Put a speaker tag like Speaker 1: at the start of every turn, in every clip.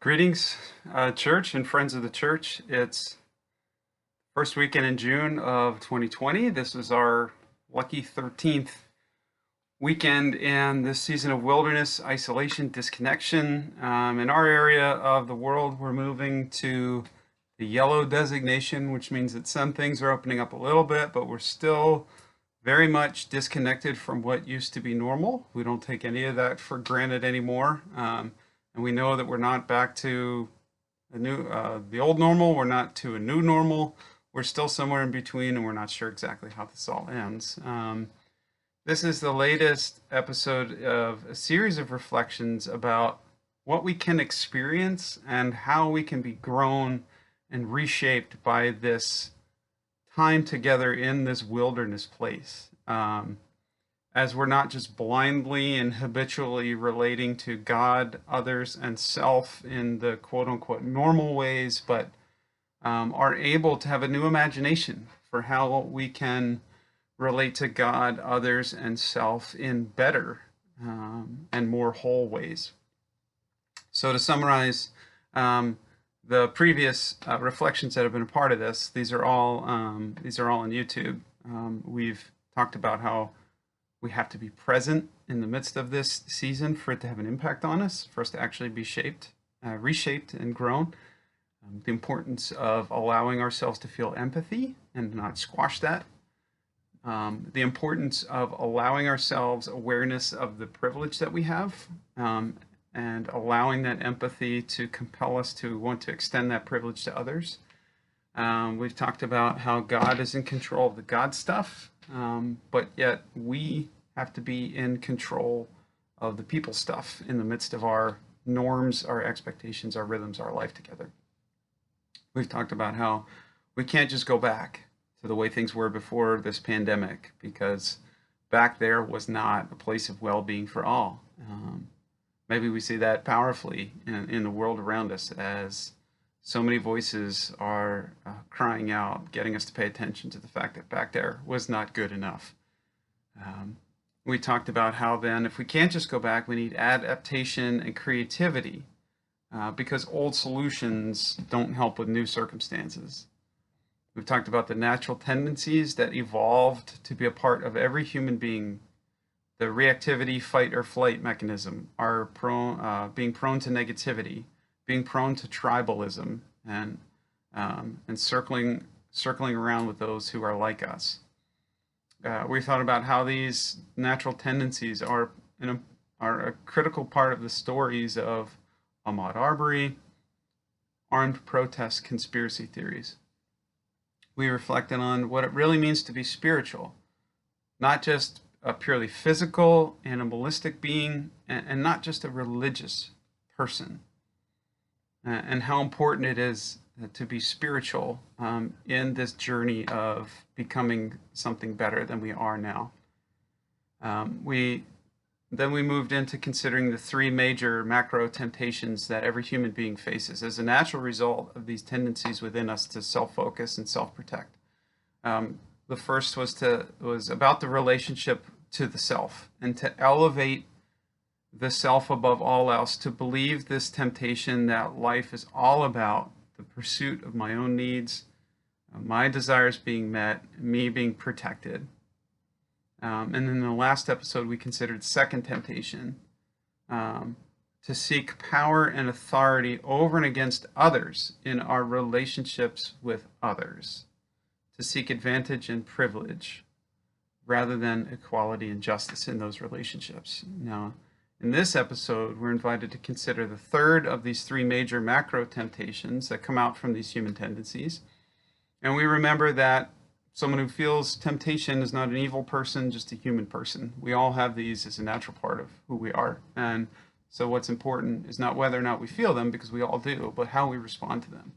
Speaker 1: Greetings, church and friends of the church. It's first weekend in June of 2020. This is our lucky 13th weekend in this season of wilderness, isolation, disconnection. In our area of the world, we're moving to the yellow designation, which means that some things are opening up a little bit, but we're still very much disconnected from what used to be normal. We don't take any of that for granted anymore. And we know that we're not back to the old normal. We're not to a new normal. We're still somewhere in between, and we're not sure exactly how this all ends. This is the latest episode of a series of reflections about what we can experience and how we can be grown and reshaped by this time together in this wilderness place. As we're not just blindly and habitually relating to God, others, and self in the quote unquote normal ways, but are able to have a new imagination for how we can relate to God, others, and self in better and more whole ways. So to summarize, the previous reflections that have been a part of this, these are all on YouTube. We've talked about how we have to be present in the midst of this season for it to have an impact on us, for us to actually be reshaped and grown. The importance of allowing ourselves to feel empathy and not squash that. The importance of allowing ourselves awareness of the privilege that we have, and allowing that empathy to compel us to want to extend that privilege to others. We've talked about how God is in control of the God stuff, but yet we have to be in control of the people stuff in the midst of our norms, our expectations, our rhythms, our life together. We've talked about how we can't just go back to the way things were before this pandemic, because back there was not a place of well-being for all. Maybe we see that powerfully in the world around us as so many voices are crying out, getting us to pay attention to the fact that back there was not good enough. We talked about how then, if we can't just go back, we need adaptation and creativity, because old solutions don't help with new circumstances. We've talked about the natural tendencies that evolved to be a part of every human being. The reactivity, fight or flight mechanism, are being prone to negativity, being prone to tribalism, and circling around with those who are like us. We thought about how these natural tendencies are a critical part of the stories of Ahmaud Arbery, armed protest conspiracy theories. We reflected on what it really means to be spiritual, not just a purely physical, animalistic being, and not just a religious person, and how important it is to be spiritual in this journey of becoming something better than we are now. We moved into considering the three major macro temptations that every human being faces as a natural result of these tendencies within us to self-focus and self-protect. The first was about the relationship to the self, and to elevate the self above all else, to believe this temptation that life is all about the pursuit of my own needs, my desires being met, me being protected. And in the last episode, we considered second temptation, to seek power and authority over and against others in our relationships with others, to seek advantage and privilege rather than equality and justice in those relationships. Now, in this episode, we're invited to consider the third of these three major macro temptations that come out from these human tendencies. And we remember that someone who feels temptation is not an evil person, just a human person. We all have these as a natural part of who we are. And so what's important is not whether or not we feel them, because we all do, but how we respond to them.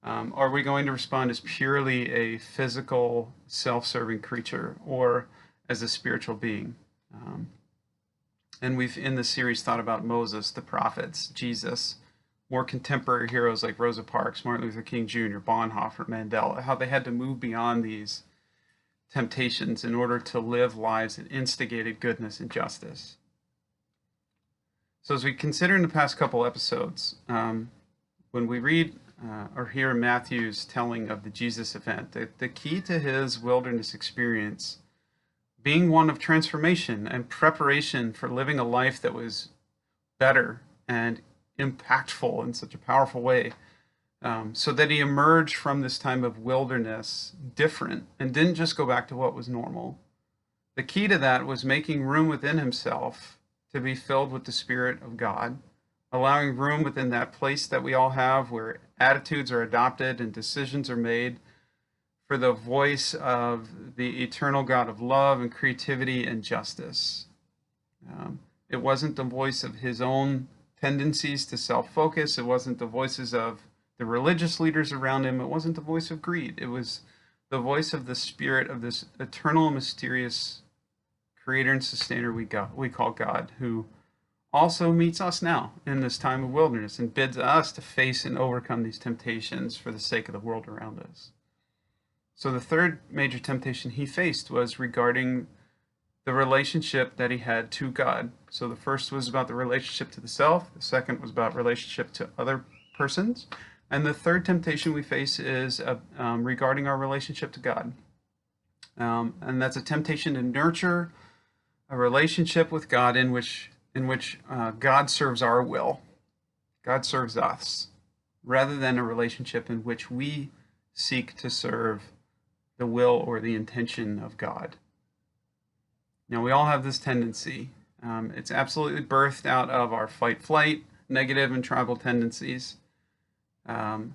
Speaker 1: Are we going to respond as purely a physical, self-serving creature, or as a spiritual being? And we've, in this series, thought about Moses, the prophets, Jesus, more contemporary heroes like Rosa Parks, Martin Luther King Jr., Bonhoeffer, Mandela, how they had to move beyond these temptations in order to live lives that instigated goodness and justice. So as we consider in the past couple episodes, when we read or hear Matthew's telling of the Jesus event, the key to his wilderness experience being one of transformation and preparation for living a life that was better and impactful in such a powerful way, so that he emerged from this time of wilderness different and didn't just go back to what was normal. The key to that was making room within himself to be filled with the Spirit of God, allowing room within that place that we all have where attitudes are adopted and decisions are made for the voice of the eternal God of love and creativity and justice. It wasn't the voice of his own tendencies to self-focus. It wasn't the voices of the religious leaders around him. It wasn't the voice of greed. It was the voice of the Spirit of this eternal, mysterious creator and sustainer we call God, who also meets us now in this time of wilderness and bids us to face and overcome these temptations for the sake of the world around us. So the third major temptation he faced was regarding the relationship that he had to God. So the first was about the relationship to the self. The second was about relationship to other persons. And the third temptation we face is regarding our relationship to God. And that's a temptation to nurture a relationship with God in which God serves our will. God serves us, rather than a relationship in which we seek to serve the will or the intention of God. Now, we all have this tendency. It's absolutely birthed out of our fight-flight, negative and tribal tendencies, to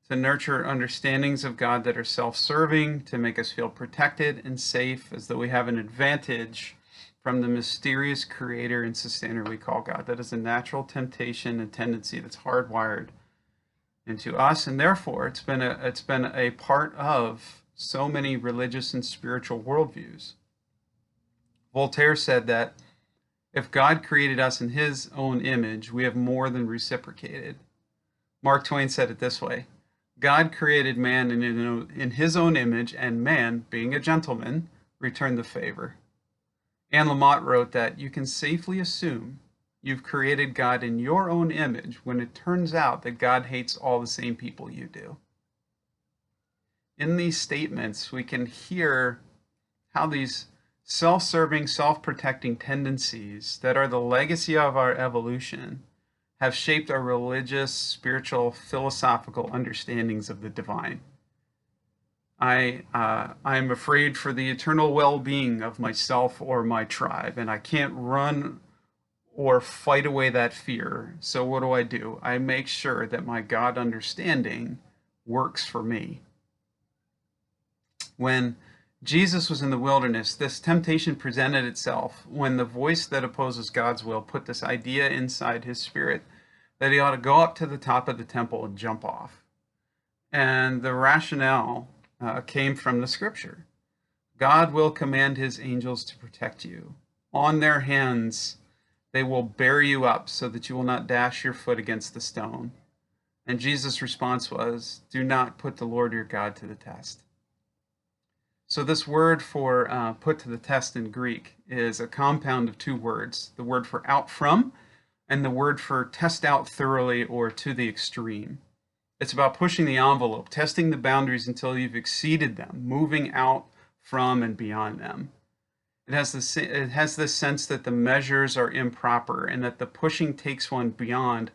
Speaker 1: nurture understandings of God that are self-serving, to make us feel protected and safe, as though we have an advantage from the mysterious creator and sustainer we call God. That is a natural temptation and tendency that's hardwired into us, and therefore it's been a part of so many religious and spiritual worldviews. Voltaire said that if God created us in his own image, we have more than reciprocated. Mark Twain said it this way: God created man in his own image, and man, being a gentleman, returned the favor. Anne Lamott wrote that you can safely assume you've created God in your own image when it turns out that God hates all the same people you do. In these statements, we can hear how these self-serving, self-protecting tendencies that are the legacy of our evolution have shaped our religious, spiritual, philosophical understandings of the divine. I'm afraid for the eternal well-being of myself or my tribe, and I can't run or fight away that fear. So what do? I make sure that my God understanding works for me. When Jesus was in the wilderness, this temptation presented itself when the voice that opposes God's will put this idea inside his spirit that he ought to go up to the top of the temple and jump off. And the rationale came from the scripture. God will command his angels to protect you. On their hands, they will bear you up so that you will not dash your foot against the stone. And Jesus' response was, do not put the Lord your God to the test. So this word for put to the test in Greek is a compound of two words, the word for out from and the word for test out thoroughly or to the extreme. It's about pushing the envelope, testing the boundaries until you've exceeded them, moving out from and beyond them. It has this sense that the measures are improper and that the pushing takes one beyond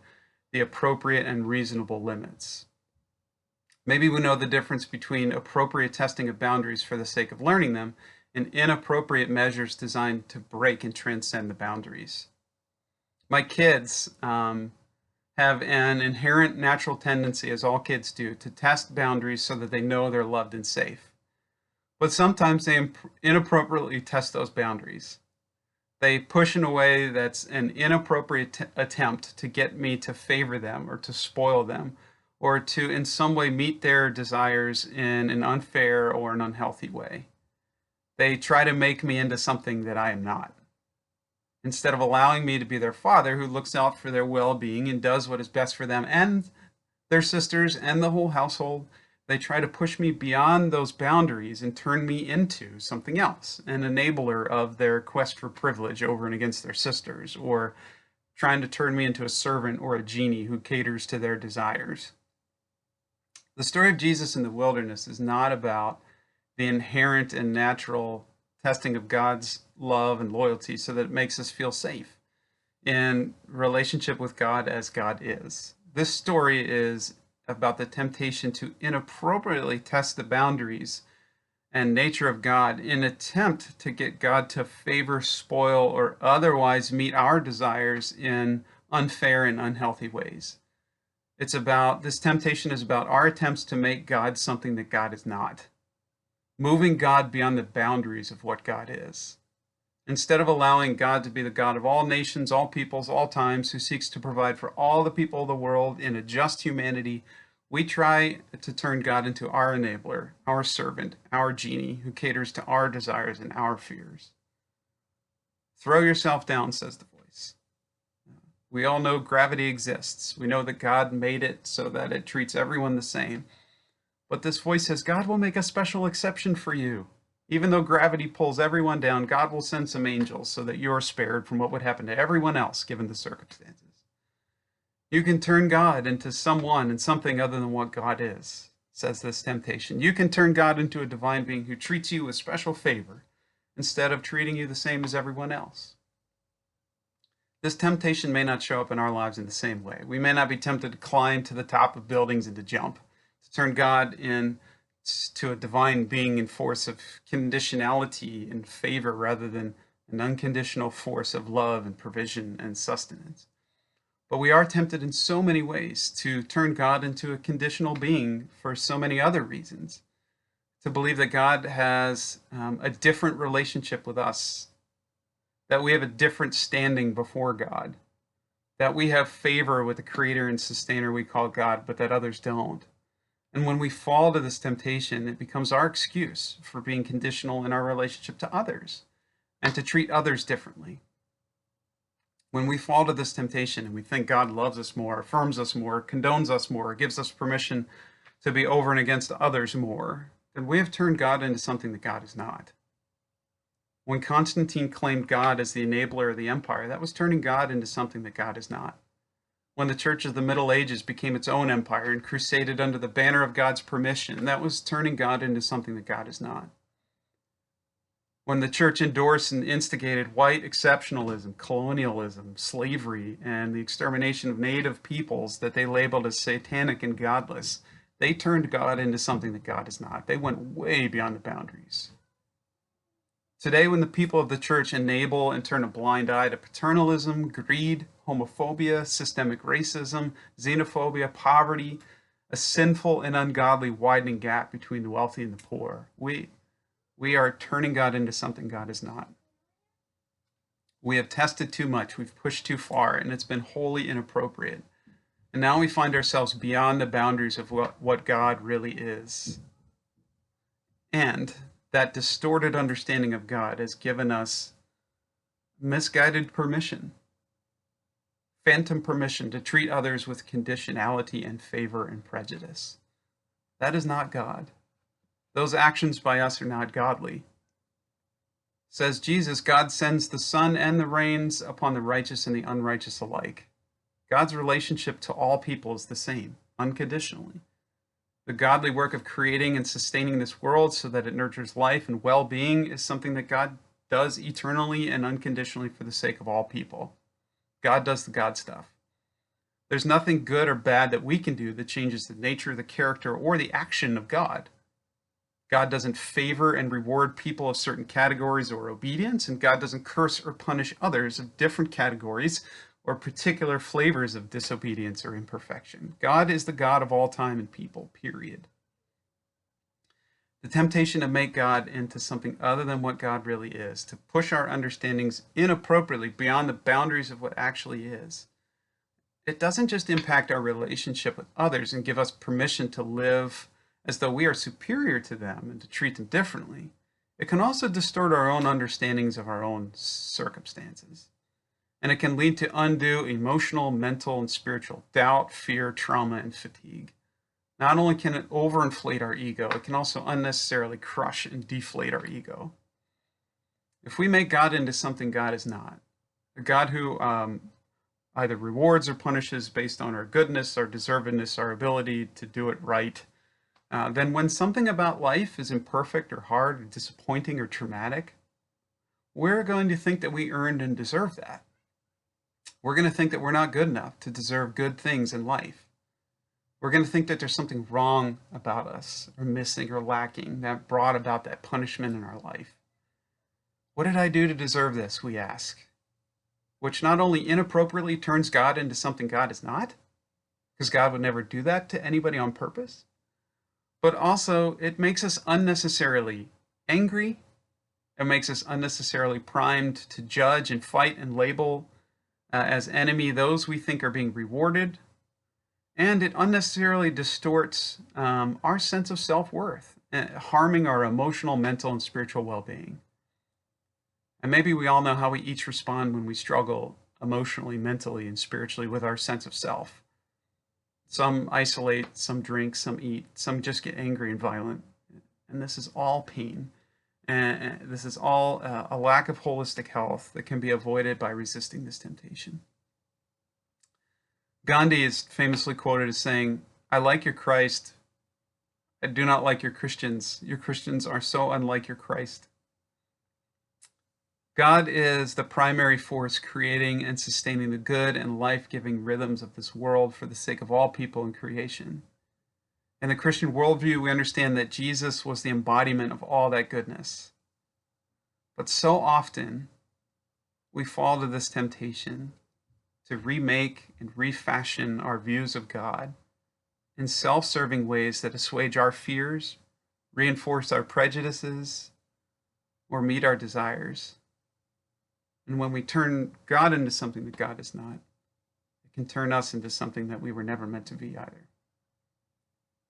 Speaker 1: the appropriate and reasonable limits. Maybe we know the difference between appropriate testing of boundaries for the sake of learning them and inappropriate measures designed to break and transcend the boundaries. My kids have an inherent natural tendency, as all kids do, to test boundaries so that they know they're loved and safe. But sometimes they inappropriately test those boundaries. They push in a way that's an inappropriate attempt to get me to favor them or to spoil them or to in some way meet their desires in an unfair or an unhealthy way. They try to make me into something that I am not. Instead of allowing me to be their father who looks out for their well-being and does what is best for them and their sisters and the whole household, they try to push me beyond those boundaries and turn me into something else, an enabler of their quest for privilege over and against their sisters, or trying to turn me into a servant or a genie who caters to their desires. The story of Jesus in the wilderness is not about the inherent and natural testing of God's love and loyalty so that it makes us feel safe in relationship with God as God is. This story is about the temptation to inappropriately test the boundaries and nature of God in an attempt to get God to favor, spoil, or otherwise meet our desires in unfair and unhealthy ways. This temptation is about our attempts to make God something that God is not, moving God beyond the boundaries of what God is. Instead of allowing God to be the God of all nations, all peoples, all times, who seeks to provide for all the people of the world in a just humanity, we try to turn God into our enabler, our servant, our genie, who caters to our desires and our fears. Throw yourself down, says the voice. We all know gravity exists. We know that God made it so that it treats everyone the same. But this voice says, God will make a special exception for you. Even though gravity pulls everyone down, God will send some angels so that you are spared from what would happen to everyone else given the circumstances. You can turn God into someone and something other than what God is, says this temptation. You can turn God into a divine being who treats you with special favor instead of treating you the same as everyone else. This temptation may not show up in our lives in the same way. We may not be tempted to climb to the top of buildings and to jump, to turn God into a divine being in force of conditionality and favor rather than an unconditional force of love and provision and sustenance. But we are tempted in so many ways to turn God into a conditional being for so many other reasons. To believe that God has a different relationship with us, that we have a different standing before God, that we have favor with the creator and sustainer we call God, but that others don't. And when we fall to this temptation, it becomes our excuse for being conditional in our relationship to others and to treat others differently. When we fall to this temptation and we think God loves us more, affirms us more, condones us more, gives us permission to be over and against others more, then we have turned God into something that God is not. When Constantine claimed God as the enabler of the empire, that was turning God into something that God is not. When the Church of the Middle Ages became its own empire and crusaded under the banner of God's permission, that was turning God into something that God is not. When the church endorsed and instigated white exceptionalism, colonialism, slavery, and the extermination of native peoples that they labeled as satanic and godless, they turned God into something that God is not. They went way beyond the boundaries. Today, when the people of the church enable and turn a blind eye to paternalism, greed, homophobia, systemic racism, xenophobia, poverty, a sinful and ungodly widening gap between the wealthy and the poor, we are turning God into something God is not. We have tested too much, we've pushed too far, and it's been wholly inappropriate. And now we find ourselves beyond the boundaries of what God really is. And that distorted understanding of God has given us misguided permission, phantom permission to treat others with conditionality and favor and prejudice. That is not God. Those actions by us are not godly. Says Jesus, God sends the sun and the rains upon the righteous and the unrighteous alike. God's relationship to all people is the same, unconditionally. The godly work of creating and sustaining this world so that it nurtures life and well-being is something that God does eternally and unconditionally for the sake of all people. God does the God stuff. There's nothing good or bad that we can do that changes the nature, the character, or the action of God. God doesn't favor and reward people of certain categories or obedience, and God doesn't curse or punish others of different categories or particular flavors of disobedience or imperfection. God is the God of all time and people, period. The temptation to make God into something other than what God really is, to push our understandings inappropriately beyond the boundaries of what actually is, it doesn't just impact our relationship with others and give us permission to live as though we are superior to them and to treat them differently. It can also distort our own understandings of our own circumstances. And it can lead to undue emotional, mental, and spiritual doubt, fear, trauma, and fatigue. Not only can it overinflate our ego, it can also unnecessarily crush and deflate our ego. If we make God into something God is not, a God who either rewards or punishes based on our goodness, our deservedness, our ability to do it right, then when something about life is imperfect or hard or disappointing or traumatic, we're going to think that we earned and deserve that. We're going to think that we're not good enough to deserve good things in life. We're going to think that there's something wrong about us or missing or lacking that brought about that punishment in our life. What did I do to deserve this, we ask, which not only inappropriately turns God into something God is not, because God would never do that to anybody on purpose, but also it makes us unnecessarily angry. It makes us unnecessarily primed to judge and fight and label as enemy those we think are being rewarded. And it unnecessarily distorts our sense of self-worth, harming our emotional, mental, and spiritual well-being. And maybe we all know how we each respond when we struggle emotionally, mentally, and spiritually with our sense of self. Some isolate, some drink, some eat, some just get angry and violent. And this is all pain. And this is all a lack of holistic health that can be avoided by resisting this temptation. Gandhi is famously quoted as saying, "I like your Christ. I do not like your Christians. Your Christians are so unlike your Christ." God is the primary force creating and sustaining the good and life-giving rhythms of this world for the sake of all people in creation. In the Christian worldview, we understand that Jesus was the embodiment of all that goodness. But so often, we fall to this temptation to remake and refashion our views of God in self-serving ways that assuage our fears, reinforce our prejudices, or meet our desires. And when we turn God into something that God is not, it can turn us into something that we were never meant to be either.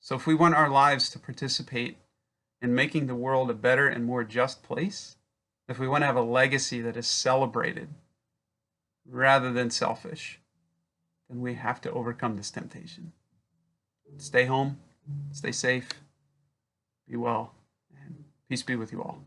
Speaker 1: So if we want our lives to participate in making the world a better and more just place, if we want to have a legacy that is celebrated rather than selfish, then we have to overcome this temptation. Stay home, stay safe, be well, and peace be with you all.